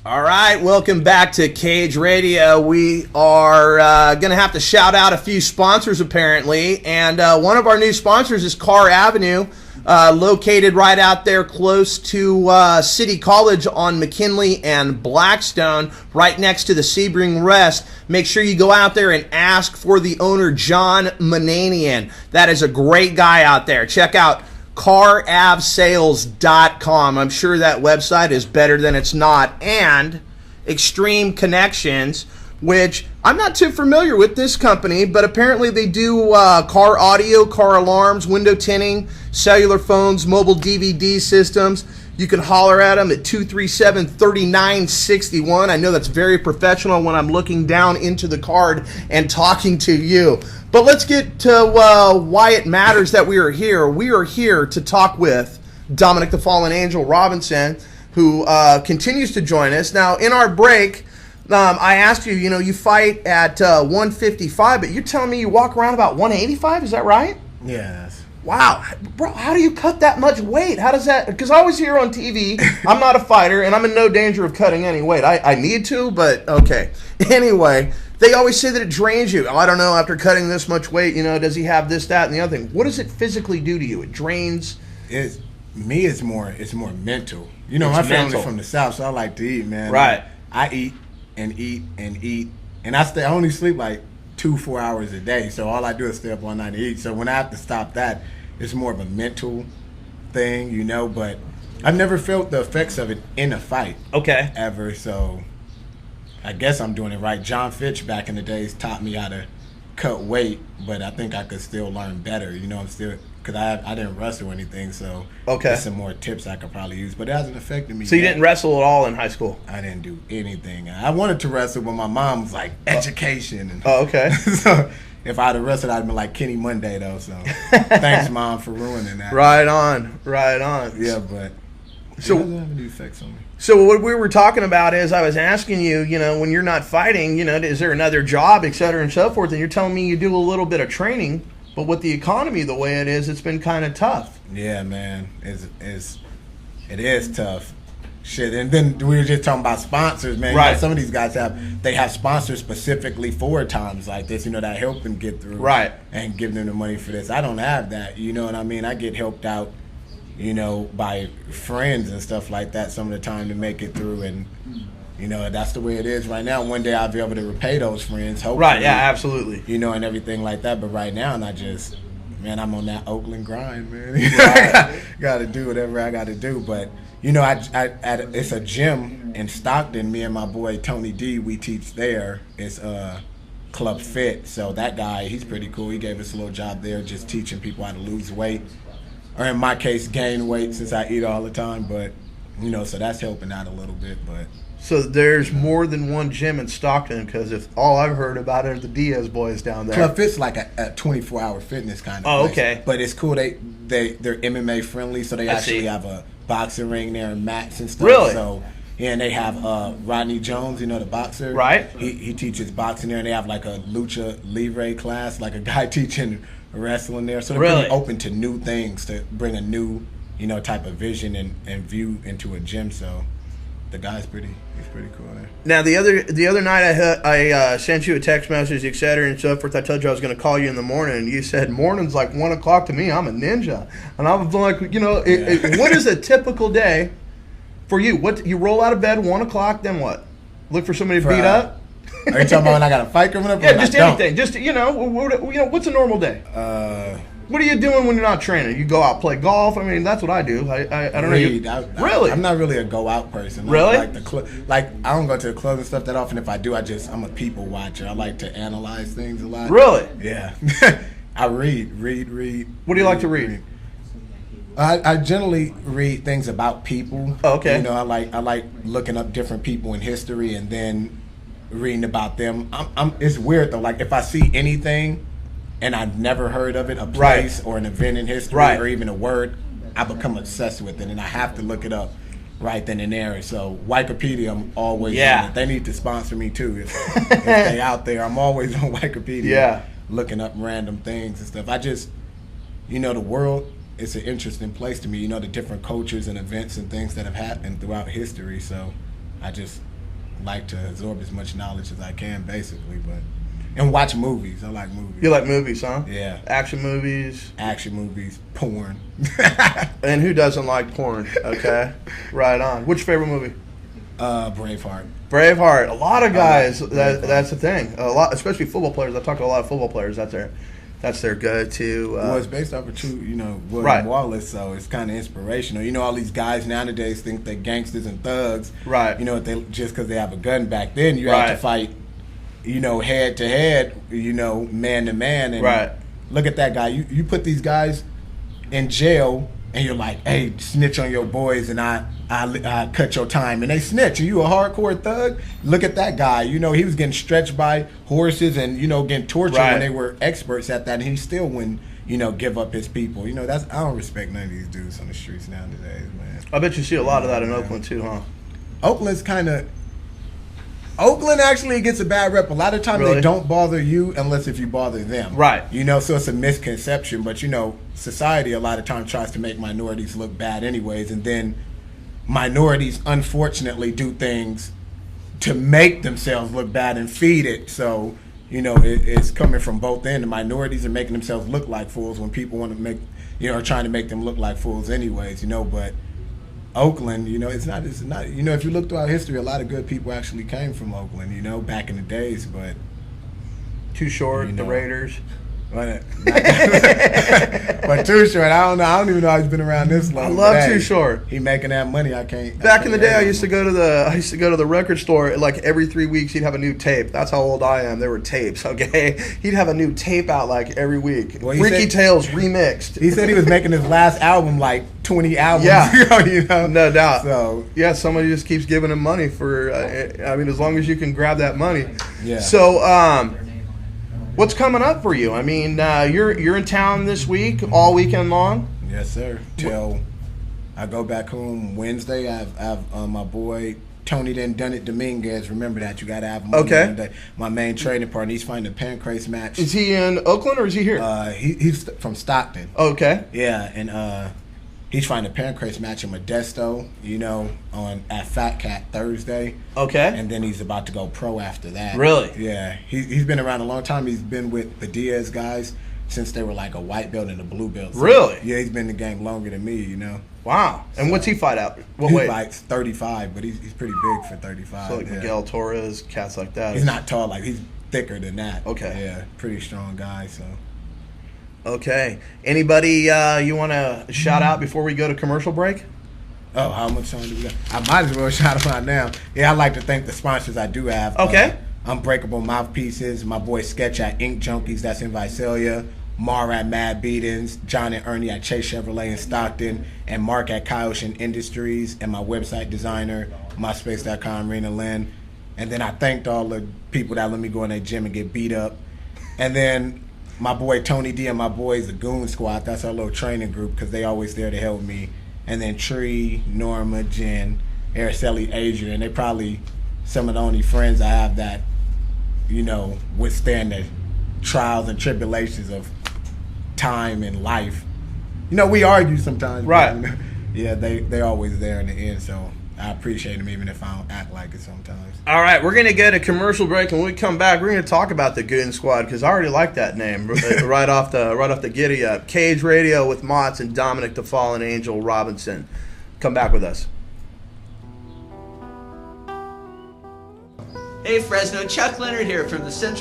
All right, welcome back to Cage Radio. We are going to have to shout out a few sponsors apparently, and one of our new sponsors is Car Avenue, located right out there close to City College on McKinley and Blackstone, right next to the Sebring Rest. Make sure you go out there and ask for the owner, John Mananian. That is a great guy out there. Check out caravsales.com. I'm sure that website is better than it's not. And Extreme Connections, which I'm not too familiar with this company, but apparently they do car audio, car alarms, window tinting, cellular phones, mobile DVD systems. You can holler at them at 237-3961. I know that's very professional when I'm looking down into the card and talking to you. But let's get to why it matters that we are here. We are here to talk with Dominic the Fallen Angel Robinson, who continues to join us. Now, in our break, I asked you, you fight at 155, but you're telling me you walk around about 185? Is that right? Yes. Wow. Bro, how do you cut that much weight? How does that... Because I always hear on TV, I'm not a fighter, and I'm in no danger of cutting any weight. I need to, but okay. Anyway, they always say that it drains you. I don't know, after cutting this much weight, does he have this, that, and the other thing? What does it physically do to you? It drains... It's more mental. My family's from the South, so I like to eat, man. Right. I eat and eat and eat, and I only sleep like 2-4 hours a day, so all I do is stay up all night and eat. So when I have to stop that, it's more of a mental thing, but I've never felt the effects of it in a fight. Okay. Ever, so I guess I'm doing it right. John Fitch back in the days taught me how to cut weight, but I think I could still learn better, because I didn't wrestle or anything, so there's some more tips I could probably use, but it hasn't affected me So you didn't wrestle at all in high school? I didn't do anything. I wanted to wrestle, but my mom was like, education. And okay. So if I'd have wrestled, I'd have been like Kenny Monday, though, so thanks, Mom, for ruining that. Right on. Yeah, but it doesn't have any effects on me. So what we were talking about is I was asking you, when you're not fighting, is there another job, et cetera, and so forth, and you're telling me you do a little bit of training, but with the economy the way it is, it's been kind of tough. Yeah, man. It is tough. Shit, and then we were just talking about sponsors, man. Right. Some of these guys have sponsors specifically for times like this, that help them get through. Right. And give them the money for this. I don't have that, you know what I mean? I get helped out, by friends and stuff like that some of the time to make it through, and that's the way it is right now. One day I'll be able to repay those friends, hopefully. Right, yeah, absolutely. And everything like that, but right now I'm on that Oakland grind, man. Right. Got to do whatever I got to do, but it's a gym in Stockton. Me and my boy Tony D, we teach there. It's Club Fit. So that guy, he's pretty cool. He gave us a little job there, just teaching people how to lose weight, or in my case, gain weight, since I eat all the time. But so that's helping out a little bit. But so there's more than one gym in Stockton, because if all I've heard about it are the Diaz boys down there. Club Fit's like a 24-hour fitness kind of place. Okay. But it's cool. They're MMA friendly, so they actually have a boxing ring there and mats and stuff. Really? So yeah, and they have Rodney Jones, the boxer. Right. He teaches boxing there, and they have like a lucha libre class, like a guy teaching wrestling there. So they're really pretty open to new things, to bring a new type of vision and view into a gym. So the guy's pretty cool there. Now the other night I sent you a text message, et cetera, and so forth. I told you I was going to call you in the morning, and you said morning's like 1 o'clock to me. I'm a ninja, and I was like, what is a typical day for you? What, you roll out of bed 1 o'clock, then what? Look for somebody to beat up. Are you talking about when I got a fight coming up? Yeah, just anything. Just what's a normal day? What are you doing when you're not training? You go out play golf? I mean, that's what I do. I don't know. Really? I'm not really a go out person. Really? I don't go to the clubs and stuff that often. If I do, I'm a people watcher. I like to analyze things a lot. Really? Yeah. I read. What do you like to read? I generally read things about people. Oh, okay. I like looking up different people in history and then reading about them. It's weird though. Like if I see anything and I've never heard of it, a place or an event in history or even a word, I become obsessed with it, and I have to look it up right then and there. So Wikipedia, I'm always on it. They need to sponsor me too. If they out there, I'm always on Wikipedia looking up random things and stuff. I just, the world, it's an interesting place to me. The different cultures and events and things that have happened throughout history. So I just like to absorb as much knowledge as I can, basically. But and watch movies. I like movies. You like movies, huh? Yeah. Action movies. Action movies, porn. And who doesn't like porn? Okay, right on. What's your favorite movie? Braveheart. Braveheart. A lot of guys. That's the thing. A lot, especially football players. I talk to a lot of football players. That's their go-to. Well, it's based off of true, William Wallace, so it's kind of inspirational. All these guys nowadays think they're gangsters and thugs. Right. They just because they have a gun. Back then, you had to fight, head to head, man to man. And look at that guy. You put these guys in jail, and you're like, hey, snitch on your boys, and I cut your time. And they snitch. Are you a hardcore thug? Look at that guy. He was getting stretched by horses and, getting tortured when they were experts at that. And he still wouldn't, give up his people. I don't respect none of these dudes on the streets nowadays, man. I bet you see a lot of that in Oakland too, huh? Oakland actually gets a bad rep. A lot of times they don't bother you unless if you bother them. Right. So it's a misconception. But, society a lot of times tries to make minorities look bad anyways. And then minorities, unfortunately, do things to make themselves look bad and feed it. So, it's coming from both ends. The minorities are making themselves look like fools when people want to make, are trying to make them look like fools anyways, But Oakland, it's not, if you look throughout history, a lot of good people actually came from Oakland, back in the days, but. Too Short, the Raiders. But Too Short, I don't even know how he's been around this long. I love Too Short. He making that money. I can't. Back in the day, I used to go to the record store. Like every 3 weeks, he'd have a new tape. That's how old I am. There were tapes. Okay, he'd have a new tape out like every week. Well, Freaky Tales remixed. He said he was making his last album like 20 albums. Yeah, no doubt. So yeah, somebody just keeps giving him money for. As long as you can grab that money. Yeah. So, what's coming up for you? You're in town this week, all weekend long? Yes, sir. Till I go back home Wednesday. I have my boy Tony Done It Dominguez. Remember that. You got to have him. Okay. My main training partner. He's fighting a pancrase match. Is he in Oakland or is he here? He's from Stockton. Okay. Yeah, and he's fighting a pancrase match in Modesto, at Fat Cat Thursday. Okay. And then he's about to go pro after that. Really? Yeah. He's been around a long time. He's been with the Diaz guys since they were like a white belt and a blue belt. So, really? Yeah, he's been in the game longer than me, Wow. And so, what's he fight out? What he weight? fights 35, but he's pretty big for 35. So like Miguel Torres, cats like that. He's not tall. He's thicker than that. Okay. Yeah, pretty strong guy, so. Okay. Anybody you want to shout out before we go to commercial break? Oh, how much time do we got? I might as well shout them out now. Yeah, I'd like to thank the sponsors I do have. Okay. Unbreakable Mouthpieces, my boy Sketch at Ink Junkies, that's in Visalia, Mar at Mad Beatings, John and Ernie at Chase Chevrolet in Stockton, and Mark at Kaioshin Industries, and my website designer, myspace.com, Rena Lynn. And then I thanked all the people that let me go in their gym and get beat up. And then my boy Tony D and my boys, the Goon Squad, that's our little training group because they always there to help me. And then Tree, Norma, Jen, Araceli, Adrian, they probably some of the only friends I have that, withstand the trials and tribulations of time and life. We argue sometimes. Right. But, yeah, they're always there in the end, so I appreciate them even if I don't act like it sometimes. All right, we're going to go to commercial break, and when we come back, we're going to talk about the Goon Squad because I already like that name right off the giddy up. Cage Radio with Motts and Dominic the Fallen Angel Robinson. Come back with us. Hey Fresno, Chuck Leonard here from the Central